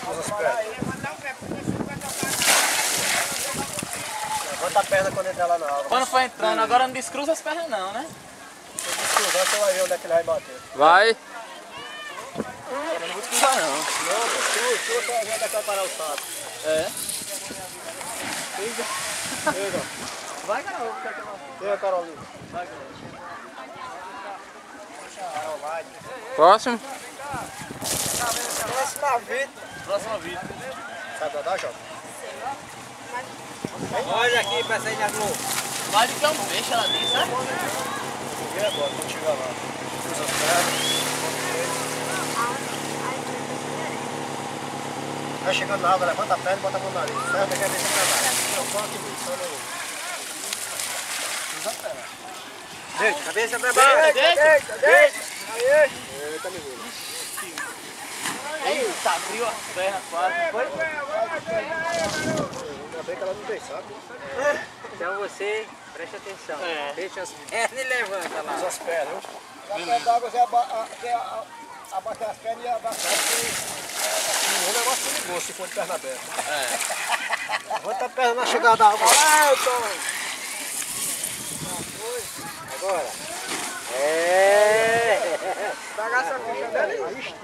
Cruza as pernas. Levanta a perna quando entrar lá na água. Quando for entrando, agora não descruza as pernas não, né? Se descruzar, você vai ver onde é que ele vai bater. Vai. Eu não vou descruzar não. Não, descruza, você vai ver onde é que vai parar o saco. É. Chega. Vai, Carol. Chega, Carolina. Vai, Carol. Carol, vai. Próximo. Próxima vida. Próxima vida. Sabe nadar, Jota? Olha aqui pra sair da Globo. Vai de que é um peixe lá dentro, sabe? E agora, quando chegar lá? Cruza as pernas. Vai chegando na água, levanta a perna e bota a mão no nariz. Certo? Quer ver se vai nadar. Não, só aqui mesmo, só no... Cruza a perna. Deita, cabeça pra baixo. Deita. Aí. Eita, menino. Eita, abriu as pernas quase. Foi? Ainda bem que ela não tem saco. Então você preste atenção. É. Deixa as pernas e levanta lá. Usa as pernas. Na perna d'água você abaixar as pernas e abaixar. É um negócio perigoso se for de perna aberta. É. Levanta a perna na chegada da água. Agora. É. Pegar essa ficha dela aí.